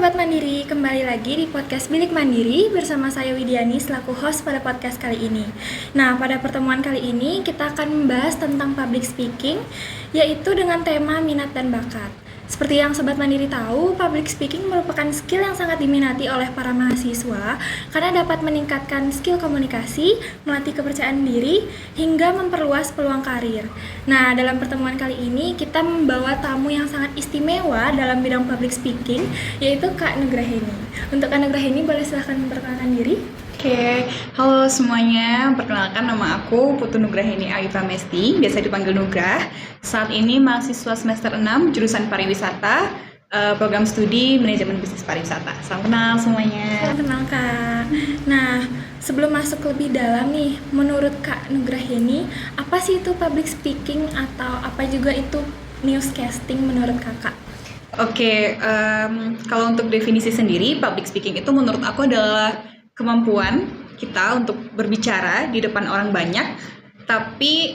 Sobat Mandiri, kembali lagi di podcast Bilik Mandiri bersama saya Widiani selaku host pada podcast kali ini. Nah, pada pertemuan kali ini kita akan membahas tentang public speaking, yaitu dengan tema minat dan bakat. Seperti yang Sobat Mandiri tahu, public speaking merupakan skill yang sangat diminati oleh para mahasiswa karena dapat meningkatkan skill komunikasi, melatih kepercayaan diri, hingga memperluas peluang karir. Nah, dalam pertemuan kali ini kita membawa tamu yang sangat istimewa dalam bidang public speaking, yaitu Kak Nugraheni. Untuk Kak Nugraheni, boleh silahkan memperkenalkan diri? Oke, halo semuanya. Perkenalkan, nama aku Putu Nugraheni Ayu Pramesti, biasa dipanggil Nugrah. Saat ini mahasiswa semester 6 jurusan pariwisata, program studi manajemen bisnis pariwisata. Salam kenal semuanya. Salam kenal Kak. Nah, sebelum masuk lebih dalam nih, menurut Kak Nugraheni, apa sih itu public speaking atau apa juga itu newscasting menurut Kakak? Oke, kalau untuk definisi sendiri, public speaking itu menurut aku adalah kemampuan kita untuk berbicara di depan orang banyak, tapi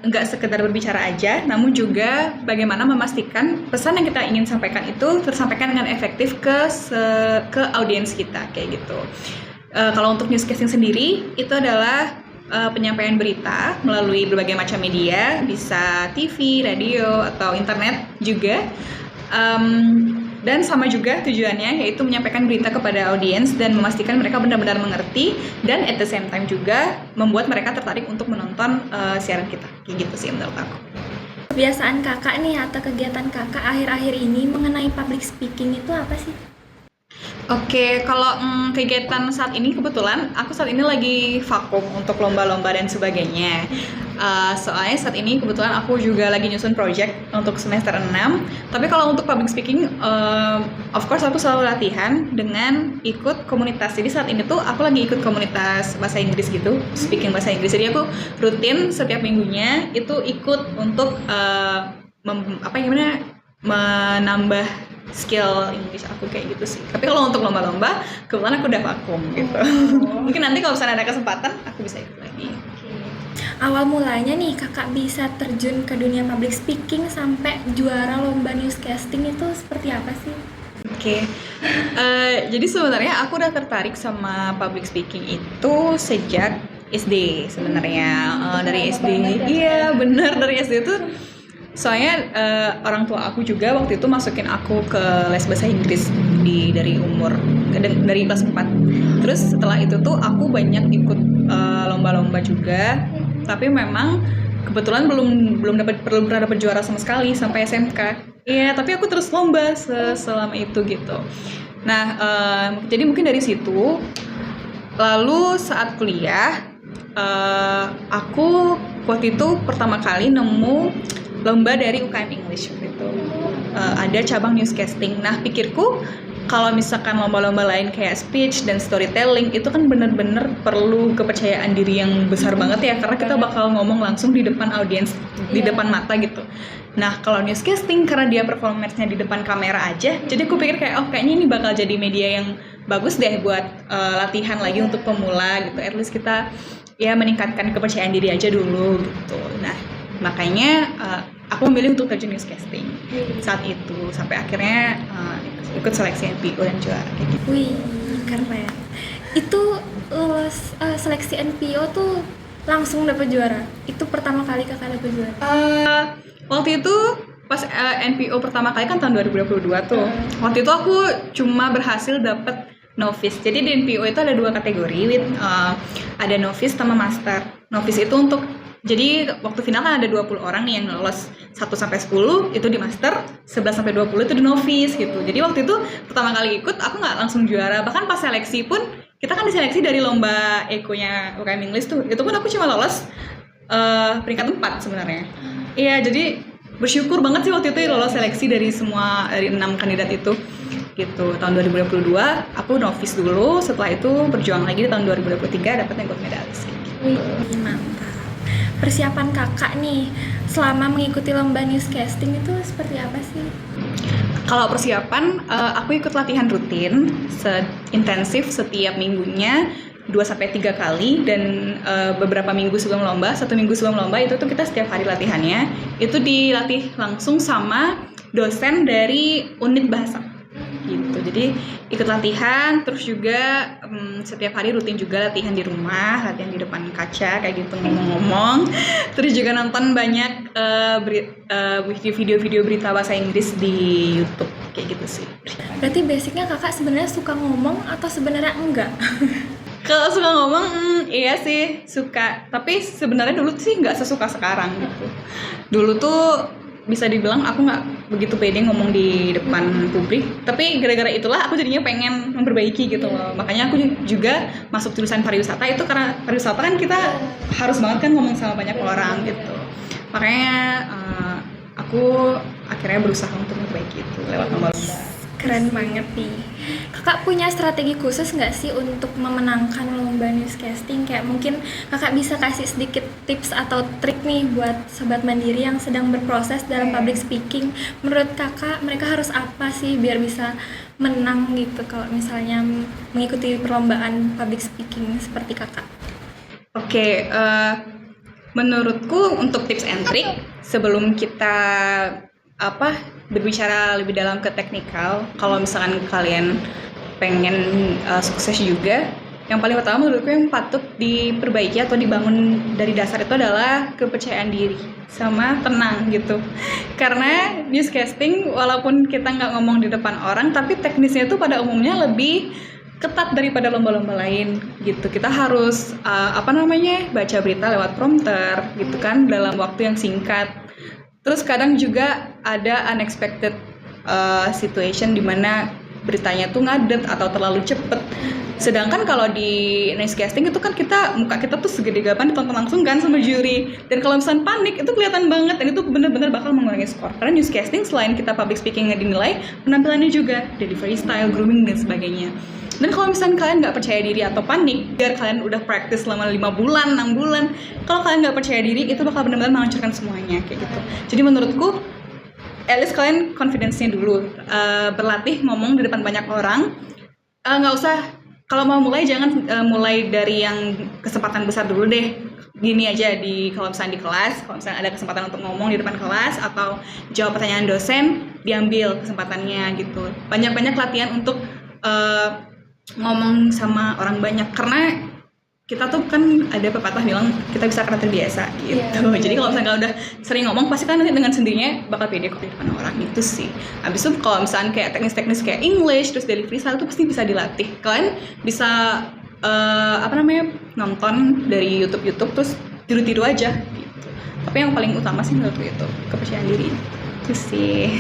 nggak sekedar berbicara aja, namun juga bagaimana memastikan pesan yang kita ingin sampaikan itu tersampaikan dengan efektif ke audiens kita, kayak gitu. Kalau untuk newscasting sendiri, itu adalah penyampaian berita melalui berbagai macam media, bisa TV, radio, atau internet juga. Dan sama juga tujuannya, yaitu menyampaikan berita kepada audiens dan memastikan mereka benar-benar mengerti, dan at the same time juga membuat mereka tertarik untuk menonton siaran kita. Kayak gitu sih menurut aku. Kebiasaan Kakak nih atau kegiatan Kakak akhir-akhir ini mengenai public speaking itu apa sih? Oke, kalau kegiatan saat ini kebetulan aku saat ini lagi vakum untuk lomba-lomba dan sebagainya. Soalnya saat ini kebetulan aku juga lagi nyusun project untuk semester 6. Tapi kalau untuk public speaking, of course aku selalu latihan dengan ikut komunitas. Jadi saat ini tuh aku lagi ikut komunitas bahasa Inggris gitu, speaking bahasa Inggris. Jadi aku rutin setiap minggunya itu ikut untuk menambah skill English aku kayak gitu sih. Tapi kalau untuk lomba-lomba, kebetulan aku udah vakum gitu. Mungkin nanti kalau misalnya ada kesempatan, aku bisa ikut lagi. Awal mulanya nih Kakak bisa terjun ke dunia public speaking sampai juara lomba newscasting itu seperti apa sih? Oke, jadi sebenarnya aku udah tertarik sama public speaking itu sejak SD sebenarnya. Dari SD, iya benar, dari SD itu. Soalnya orang tua aku juga waktu itu masukin aku ke les bahasa Inggris dari kelas 4. Terus setelah itu tuh aku banyak ikut lomba-lomba juga, tapi memang kebetulan belum pernah dapat juara sama sekali sampai SMK. Iya, tapi aku terus lomba selama itu gitu. Nah, jadi mungkin dari situ. Lalu saat kuliah, aku waktu itu pertama kali nemu lomba dari UKM English gitu. Ada cabang newscasting. Nah, pikirku kalau misalkan lomba-lomba lain kayak speech dan storytelling itu kan bener-bener perlu kepercayaan diri yang besar banget ya, karena kita bakal ngomong langsung di depan audiens, di depan mata gitu. Nah, kalau newscasting karena dia performance-nya di depan kamera aja, jadi aku pikir kayak kayaknya ini bakal jadi media yang bagus deh buat latihan lagi untuk pemula gitu. At least kita ya meningkatkan kepercayaan diri aja dulu gitu. Nah, makanya aku memilih untuk terjun newscasting saat itu, sampai akhirnya ikut seleksi NPO dan juara kayak gitu. Wih, keren. Itu seleksi NPO tuh langsung dapat juara? Itu pertama kali Kakak dapat juara? Waktu itu pas NPO pertama kali kan tahun 2022 tuh. Waktu itu aku cuma berhasil dapat novice. Jadi di NPO itu ada 2 kategori, ada novice sama master. Novice itu untuk, jadi waktu final kan ada 20 orang nih yang lolos 1-10 itu di master, 11-20 itu di novice gitu. Jadi waktu itu pertama kali ikut aku nggak langsung juara, bahkan pas seleksi pun kita kan diseleksi dari lomba eko-nya UKM English tuh, itu pun aku cuma lolos peringkat 4 sebenarnya. Iya, jadi bersyukur banget sih waktu itu lolos seleksi dari 6 kandidat itu gitu. Tahun 2022 aku novice dulu, setelah itu berjuang lagi di tahun 2023 dapat gold medalis gitu. Wih, mantap. Persiapan Kakak nih selama mengikuti lomba newscasting itu seperti apa sih? Kalau persiapan, aku ikut latihan rutin, intensif setiap minggunya 2-3 kali, dan beberapa minggu sebelum lomba, 1 minggu sebelum lomba itu tuh kita setiap hari latihannya, itu dilatih langsung sama dosen dari unit bahasa gitu. Jadi ikut latihan, terus juga setiap hari rutin juga latihan di rumah, latihan di depan kaca kayak gitu ngomong-ngomong. Terus juga nonton banyak video-video berita bahasa Inggris di YouTube kayak gitu sih. Berarti basicnya kakak sebenarnya suka ngomong atau sebenarnya enggak? Kalau suka ngomong, iya sih suka. Tapi sebenarnya dulu sih nggak sesuka sekarang gitu. Dulu tuh bisa dibilang aku nggak begitu pede ngomong di depan publik. Tapi gara-gara itulah aku jadinya pengen memperbaiki gitu loh. Makanya aku juga masuk jurusan pariwisata itu karena pariwisata kan kita harus banget kan ngomong sama banyak orang gitu. Makanya aku akhirnya berusaha untuk memperbaiki itu lewat lomba-lomba. Keren banget nih. Kakak punya strategi khusus nggak sih untuk memenangkan lomba newscasting? Kayak mungkin kakak bisa kasih sedikit tips atau trik nih buat sobat mandiri yang sedang berproses dalam public speaking. Menurut kakak mereka harus apa sih biar bisa menang gitu kalau misalnya mengikuti perlombaan public speaking seperti kakak? Oke, menurutku untuk tips and trick sebelum kita berbicara lebih dalam ke teknikal, kalau misalkan kalian pengen sukses juga, yang paling pertama menurutku yang patut diperbaiki atau dibangun dari dasar itu adalah kepercayaan diri sama tenang gitu. Karena newscasting walaupun kita nggak ngomong di depan orang, tapi teknisnya itu pada umumnya lebih ketat daripada lomba-lomba lain gitu. Kita harus baca berita lewat prompter gitu kan dalam waktu yang singkat. Terus kadang juga ada unexpected situation di mana beritanya tuh ngadet atau terlalu cepet. Sedangkan kalau di newscasting itu kan muka kita tuh segede gaban ditonton langsung kan sama juri. Dan kalau misalnya panik itu kelihatan banget dan itu benar-benar bakal mengurangi skor. Karena newscasting selain kita public speakingnya dinilai, penampilannya juga, delivery style, grooming dan sebagainya. Dan kalau misalnya kalian nggak percaya diri atau panik, biar kalian udah practice selama 5 bulan, 6 bulan, kalau kalian nggak percaya diri, itu bakal benar-benar menghancurkan semuanya, kayak gitu. Jadi menurutku, at least kalian confidence-nya dulu. Berlatih ngomong di depan banyak orang. Nggak usah, kalau mau mulai, jangan mulai dari yang kesempatan besar dulu deh. Gini aja, kalau misalnya di kelas, kalau misalnya ada kesempatan untuk ngomong di depan kelas, atau jawab pertanyaan dosen, diambil kesempatannya gitu. Banyak-banyak latihan untuk ngomong sama orang banyak, karena kita tuh kan ada pepatah bilang kita bisa karena terbiasa gitu. Jadi kalau misalnya udah sering ngomong pasti kan nanti dengan sendirinya bakal pede kok di depan orang gitu sih. Habis itu kalau misalnya kayak teknis-teknis kayak English terus delivery style itu pasti bisa dilatih. Kalian bisa nonton dari YouTube terus tiru-tiru aja gitu. Tapi yang paling utama sih menurutku itu kepercayaan diri. Itu sih.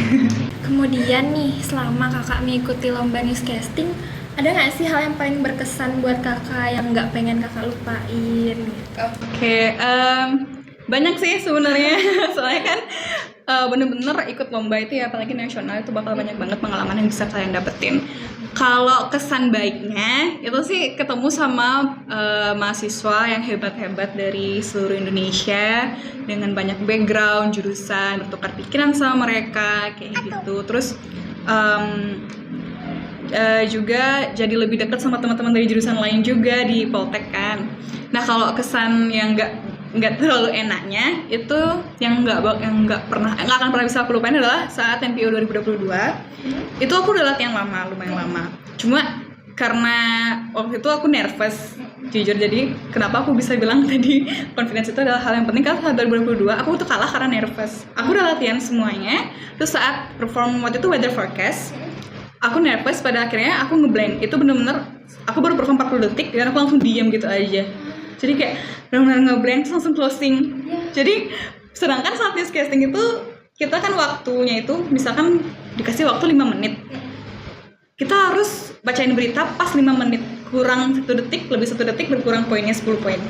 Kemudian nih, selama kakak mengikuti lomba newscasting, ada nggak sih hal yang paling berkesan buat kakak yang nggak pengen kakak lupain gitu? Oke, banyak sih sebenarnya. Soalnya kan bener-bener ikut lomba itu ya, apalagi nasional itu bakal banyak banget pengalaman yang bisa kalian dapetin. Kalau kesan baiknya itu sih ketemu sama mahasiswa yang hebat-hebat dari seluruh Indonesia dengan banyak background, jurusan, bertukar pikiran sama mereka kayak gitu. Terus juga jadi lebih dekat sama teman-teman dari jurusan lain juga di Poltek kan. Nah kalau kesan yang nggak terlalu enaknya itu yang nggak akan pernah bisa aku lupain adalah saat MPO 2022 itu aku udah latihan lumayan lama. Cuma karena waktu itu aku nervous jujur, jadi kenapa aku bisa bilang tadi confidence itu adalah hal yang penting, karena saat 2022 aku tuh kalah karena nervous. Aku udah latihan semuanya, terus saat perform waktu itu weather forecast aku nervous, pada akhirnya aku ngeblank. Itu bener-bener aku baru perform 40 detik dan aku langsung diam gitu aja. Jadi kayak bener-bener ngeblank terus langsung closing. Jadi sedangkan saat newscasting itu kita kan waktunya itu misalkan dikasih waktu 5 menit. Kita harus bacain berita pas 5 menit, kurang 1 detik, lebih 1 detik berkurang poinnya 10 poin.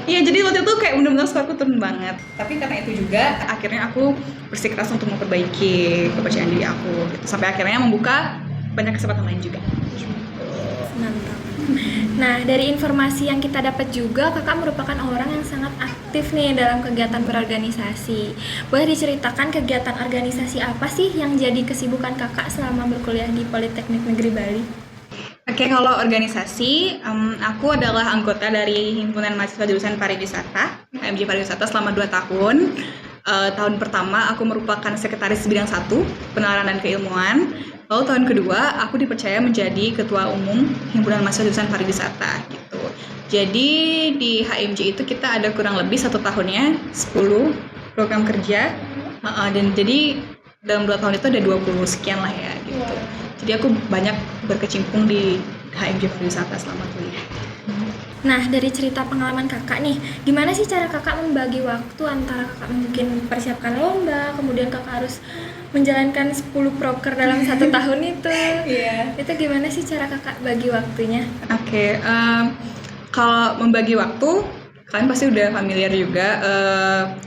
Iya, jadi waktu itu kayak bener-bener skorku turun banget. Tapi karena itu juga akhirnya aku bersikeras untuk memperbaiki kepercayaan diri aku gitu. Sampai akhirnya membuka banyak kesempatan lain juga. Mantap. Nah, dari informasi yang kita dapat juga, kakak merupakan orang yang sangat aktif nih dalam kegiatan berorganisasi. Boleh diceritakan kegiatan organisasi apa sih yang jadi kesibukan kakak selama berkuliah di Politeknik Negeri Bali? Oke, kalau organisasi, aku adalah anggota dari Himpunan Mahasiswa Jurusan Pariwisata, HMJ Pariwisata selama 2 tahun. tahun pertama aku merupakan sekretaris bidang 1 penelitian dan keilmuan. Lalu tahun kedua aku dipercaya menjadi ketua umum himpunan mahasiswa jurusan pariwisata gitu. Jadi di HMJ itu kita ada kurang lebih 1 tahunnya 10 program kerja. Dan jadi dalam 2 tahun itu ada 20 sekian lah ya gitu. Jadi aku banyak berkecimpung di HMJ pariwisata selama kuliah. Nah, dari cerita pengalaman kakak nih, gimana sih cara kakak membagi waktu antara kakak mungkin persiapkan lomba, kemudian kakak harus menjalankan 10 proker dalam 1 tahun itu? Itu gimana sih cara kakak bagi waktunya? Oke, kalau membagi waktu, kalian pasti udah familiar juga.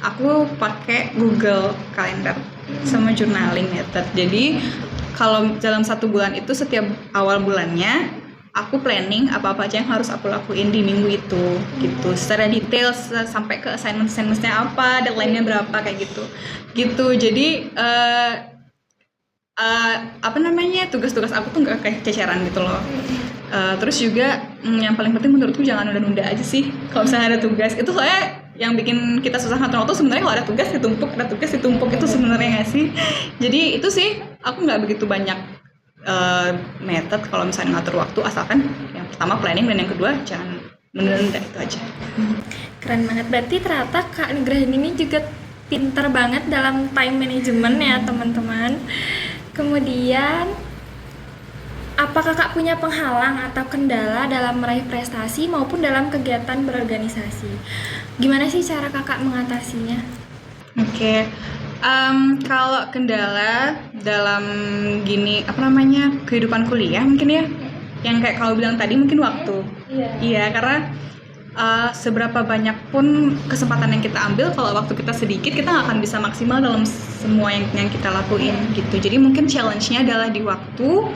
Aku pakai Google Calendar sama journaling method. Jadi kalau dalam 1 bulan itu setiap awal bulannya aku planning apa-apa aja yang harus aku lakuin di minggu itu gitu secara detail sampai ke assignment-nya apa, deadline-nya berapa kayak gitu. Jadi tugas-tugas aku tuh nggak kayak ceceran gitu loh. Terus juga yang paling penting menurutku jangan nunda-nunda aja sih kalau misalnya ada tugas. Itu soalnya yang bikin kita susah ngatur waktu sebenarnya kalau ada tugas ditumpuk itu sebenarnya nggak sih. Jadi itu sih aku nggak begitu banyak method kalau misalnya ngatur waktu, asalkan yang pertama planning dan yang kedua jangan menunda, itu aja. Keren banget, berarti ternyata Kak Nugraha ini juga pinter banget dalam time management ya teman-teman. Kemudian apa kakak punya penghalang atau kendala dalam meraih prestasi maupun dalam kegiatan berorganisasi? Gimana sih cara kakak mengatasinya? Oke. Kalau kendala dalam kehidupan kuliah mungkin ya, yang kayak kalau bilang tadi mungkin waktu. Iya, karena seberapa banyak pun kesempatan yang kita ambil, kalau waktu kita sedikit kita nggak akan bisa maksimal dalam semua yang kita lakuin gitu. Jadi mungkin challenge-nya adalah di waktu.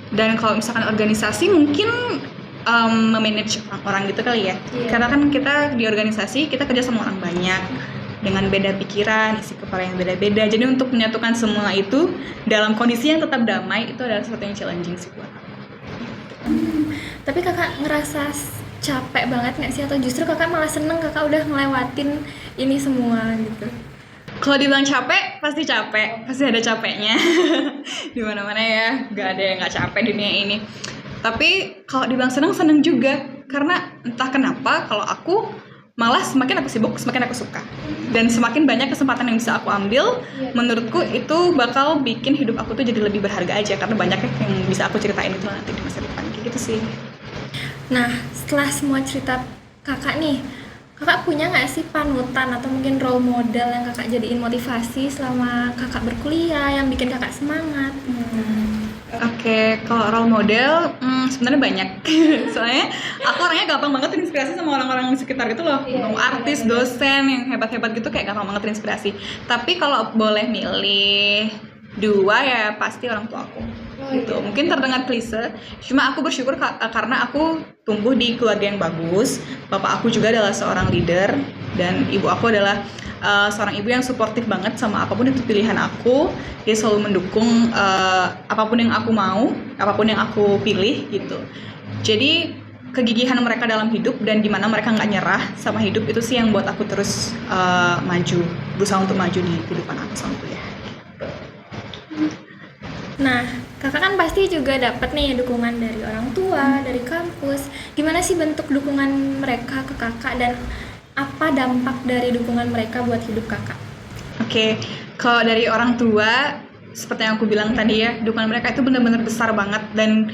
Dan kalau misalkan organisasi mungkin memanage orang gitu kali ya. Karena kan kita di organisasi kita kerja sama orang banyak dengan beda pikiran, isi kepala yang beda-beda. Jadi untuk menyatukan semua itu dalam kondisi yang tetap damai itu adalah sesuatu yang challenging sih buat aku. Tapi kakak ngerasa capek banget nggak sih, atau justru kakak malah seneng kakak udah ngelewatin ini semua gitu? Kalau dibilang capek, pasti ada capeknya. Di mana-mana ya, nggak ada yang nggak capek di dunia ini. Tapi kalau dibilang seneng juga, karena entah kenapa kalau aku malah semakin aku sibuk, semakin aku suka. Dan semakin banyak kesempatan yang bisa aku ambil, menurutku itu bakal bikin hidup aku tuh jadi lebih berharga aja, karena banyak yang bisa aku ceritain itu nanti di masa depan, kayak gitu sih. Nah, setelah semua cerita kakak nih, kakak punya nggak sih panutan atau mungkin role model yang kakak jadiin motivasi selama kakak berkuliah, yang bikin kakak semangat? Oke, kalau role model sebenarnya banyak. Soalnya aku orangnya gampang banget terinspirasi sama orang-orang di sekitar gitu loh. Artis, dosen yang hebat-hebat gitu kayak gampang banget terinspirasi. Tapi kalau boleh milih 2 ya pasti orang tua aku. Gitu. Mungkin terdengar klise, cuma aku bersyukur karena aku tumbuh di keluarga yang bagus. Bapak aku juga adalah seorang leader dan ibu aku adalah seorang ibu yang suportif banget sama apapun itu pilihan aku. Dia selalu mendukung apapun yang aku mau, apapun yang aku pilih gitu. Jadi kegigihan mereka dalam hidup dan gimana mereka nggak nyerah sama hidup itu sih yang buat aku terus berusaha untuk maju di kehidupan aku sama kuliah. Nah, kakak kan pasti juga dapat nih dukungan dari orang tua, dari kampus. Gimana sih bentuk dukungan mereka ke kakak dan apa dampak dari dukungan mereka buat hidup kakak? Oke, kalau dari orang tua, seperti yang aku bilang tadi ya, dukungan mereka itu benar-benar besar banget. Dan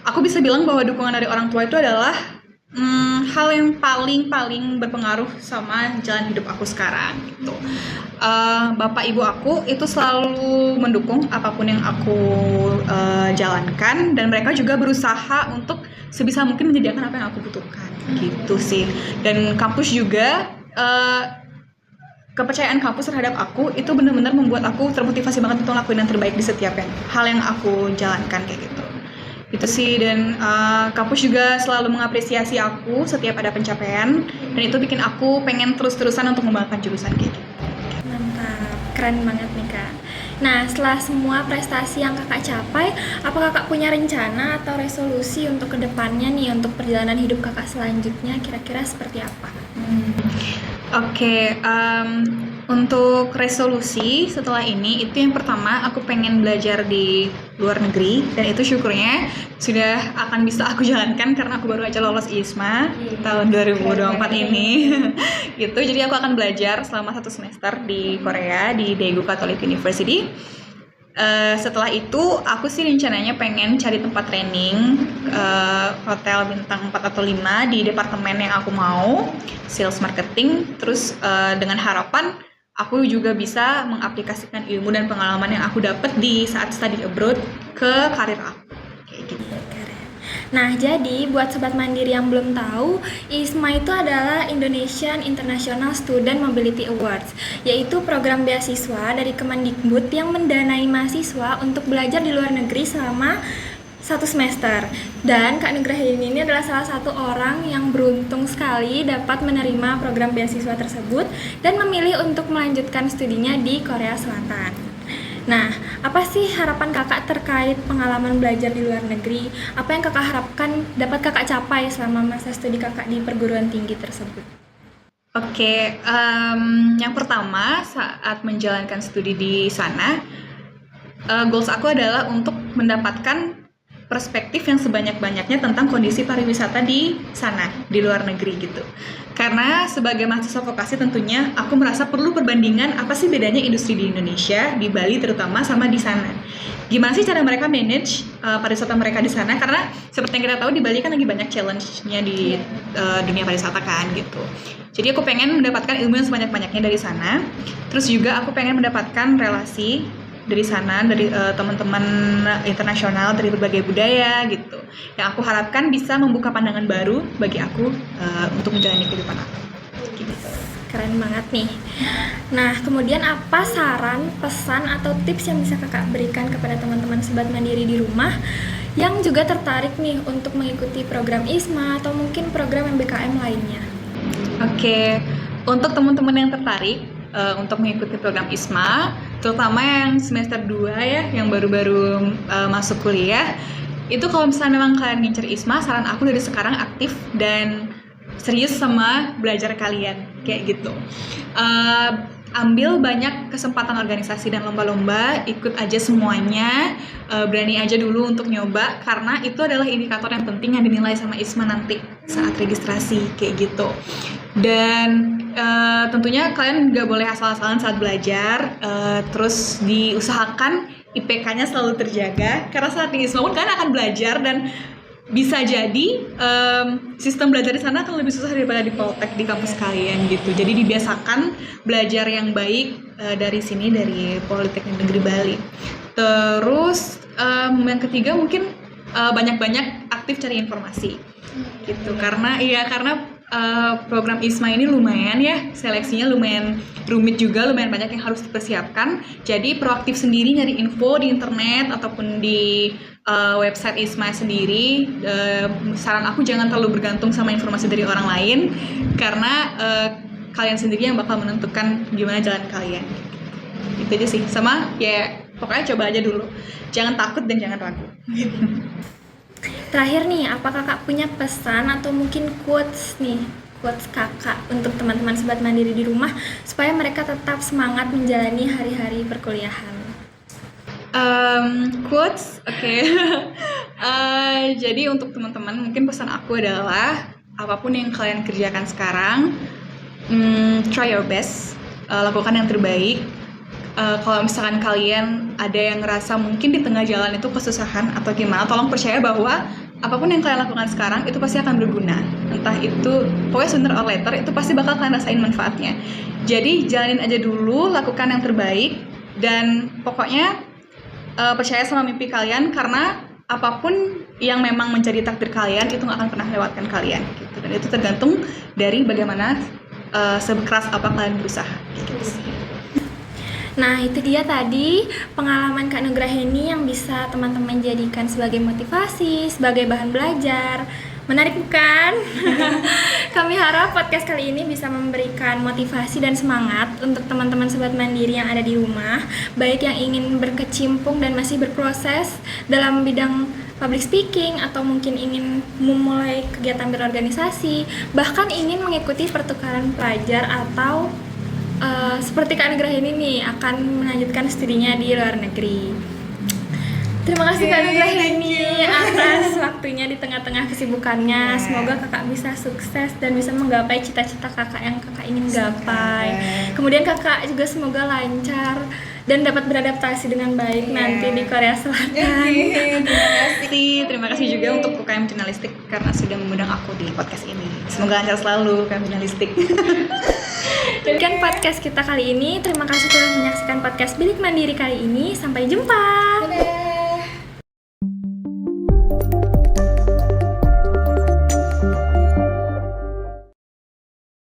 aku bisa bilang bahwa dukungan dari orang tua itu adalah hal yang paling berpengaruh sama jalan hidup aku sekarang gitu. Bapak ibu aku itu selalu mendukung apapun yang aku jalankan, dan mereka juga berusaha untuk sebisa mungkin menyediakan apa yang aku butuhkan gitu sih. Dan kampus juga kepercayaan kampus terhadap aku itu benar-benar membuat aku termotivasi banget untuk lakuin yang terbaik di setiap hal yang aku jalankan kayak gitu. Itu sih. Dan kampus juga selalu mengapresiasi aku setiap ada pencapaian, dan itu bikin aku pengen terus-terusan untuk mengembangkan jurusan kayak gitu. Mantap, keren banget nih kak. Nah, setelah semua prestasi yang kakak capai, apa kakak punya rencana atau resolusi untuk kedepannya nih, untuk perjalanan hidup kakak selanjutnya kira-kira seperti apa? Oke, Untuk resolusi setelah ini, itu yang pertama aku pengen belajar di luar negeri, dan itu syukurnya sudah akan bisa aku jalankan karena aku baru aja lolos ISMA tahun 2024 ini. Gitu, jadi aku akan belajar selama 1 semester di Korea di Daegu Catholic University. Setelah itu aku sih rencananya pengen cari tempat training hotel bintang 4 atau 5 di departemen yang aku mau, sales marketing. Terus dengan harapan aku juga bisa mengaplikasikan ilmu dan pengalaman yang aku dapat di saat study abroad ke karir aku. Kayak gitu. Nah, jadi buat Sobat Mandiri yang belum tahu, ISMA itu adalah Indonesian International Student Mobility Awards, yaitu program beasiswa dari Kemendikbud yang mendanai mahasiswa untuk belajar di luar negeri selama 1 semester. Dan Kak Nugraini ini adalah salah satu orang yang beruntung sekali dapat menerima program beasiswa tersebut dan memilih untuk melanjutkan studinya di Korea Selatan. Nah, apa sih harapan kakak terkait pengalaman belajar di luar negeri? Apa yang kakak harapkan dapat kakak capai selama masa studi kakak di perguruan tinggi tersebut? Oke, yang pertama saat menjalankan studi di sana, goals aku adalah untuk mendapatkan perspektif yang sebanyak-banyaknya tentang kondisi pariwisata di sana, di luar negeri gitu. Karena sebagai mahasiswa vokasi tentunya aku merasa perlu perbandingan apa sih bedanya industri di Indonesia, di Bali terutama, sama di sana. Gimana sih cara mereka manage pariwisata mereka di sana? Karena seperti yang kita tahu di Bali kan lagi banyak challenge-nya di dunia pariwisata kan gitu. Jadi aku pengen mendapatkan ilmu yang sebanyak-banyaknya dari sana. Terus juga aku pengen mendapatkan relasi dari sana, dari teman-teman internasional dari berbagai budaya gitu, yang aku harapkan bisa membuka pandangan baru bagi aku untuk menjalani kehidupan aku gitu. Keren banget nih. Nah, kemudian apa saran, pesan, atau tips yang bisa kakak berikan kepada teman-teman Sobat Mandiri di rumah yang juga tertarik nih untuk mengikuti program ISMA atau mungkin program MBKM lainnya? Oke, untuk teman-teman yang tertarik untuk mengikuti program ISMA, terutama yang semester 2 ya, yang baru-baru masuk kuliah, itu kalau misalnya memang kalian ngincer ISMA, saran aku dari sekarang aktif dan serius sama belajar kalian, kayak gitu. Ambil banyak kesempatan organisasi dan lomba-lomba, ikut aja semuanya, berani aja dulu untuk nyoba, karena itu adalah indikator yang penting yang dinilai sama ISMA nanti saat registrasi, kayak gitu. Dan tentunya kalian nggak boleh asal-asalan saat belajar, terus diusahakan IPK-nya selalu terjaga, karena saat di ISMA pun kalian akan belajar dan bisa jadi sistem belajar di sana akan lebih susah daripada di Poltek di kampus kalian gitu. Jadi dibiasakan belajar yang baik dari sini, dari Politeknik Negeri Bali. Terus yang ketiga mungkin banyak-banyak aktif cari informasi gitu, karena program ISMA ini lumayan ya, seleksinya lumayan rumit juga, lumayan banyak yang harus dipersiapkan. Jadi proaktif sendiri nyari info di internet ataupun di website ISMA sendiri. Saran aku jangan terlalu bergantung sama informasi dari orang lain, karena kalian sendiri yang bakal menentukan gimana jalan kalian. Itu aja sih, sama ya pokoknya coba aja dulu, jangan takut dan jangan ragu. Terakhir nih, apa kakak punya pesan atau mungkin quotes kakak untuk teman-teman Sobat Mandiri di rumah supaya mereka tetap semangat menjalani hari-hari perkuliahan? Quotes, oke. Jadi untuk teman-teman mungkin pesan aku adalah apapun yang kalian kerjakan sekarang, try your best, lakukan yang terbaik. Kalau misalkan kalian ada yang ngerasa mungkin di tengah jalan itu kesusahan atau gimana, tolong percaya bahwa apapun yang kalian lakukan sekarang itu pasti akan berguna. Entah itu, pokoknya sooner or later itu pasti bakal kalian rasain manfaatnya. Jadi jalanin aja dulu, lakukan yang terbaik, dan pokoknya percaya sama mimpi kalian, karena apapun yang memang menjadi takdir kalian itu gak akan pernah melewatkan kalian gitu. Dan itu tergantung dari bagaimana sekeras apa kalian berusaha gitu. Nah, itu dia tadi pengalaman Kak Nugraini yang bisa teman-teman jadikan sebagai motivasi, sebagai bahan belajar. Menarik bukan? Kami harap podcast kali ini bisa memberikan motivasi dan semangat untuk teman-teman Sobat Mandiri yang ada di rumah, baik yang ingin berkecimpung dan masih berproses dalam bidang public speaking, atau mungkin ingin memulai kegiatan berorganisasi, bahkan ingin mengikuti pertukaran pelajar atau seperti Kak Nugraha ini nih akan melanjutkan studinya di luar negeri. Terima kasih Kak Nugraha ini atas waktunya di tengah-tengah kesibukannya. Semoga kakak bisa sukses dan bisa menggapai cita-cita kakak yang kakak ingin gapai. Kemudian kakak juga semoga lancar dan dapat beradaptasi dengan baik nanti di Korea Selatan. Terima kasih juga untuk UKM Jurnalistik karena sudah mengundang aku di podcast ini. Semoga lancar selalu UKM Jurnalistik. Demikian podcast kita kali ini. Terima kasih telah menyaksikan podcast Bilik Mandiri kali ini. Sampai jumpa.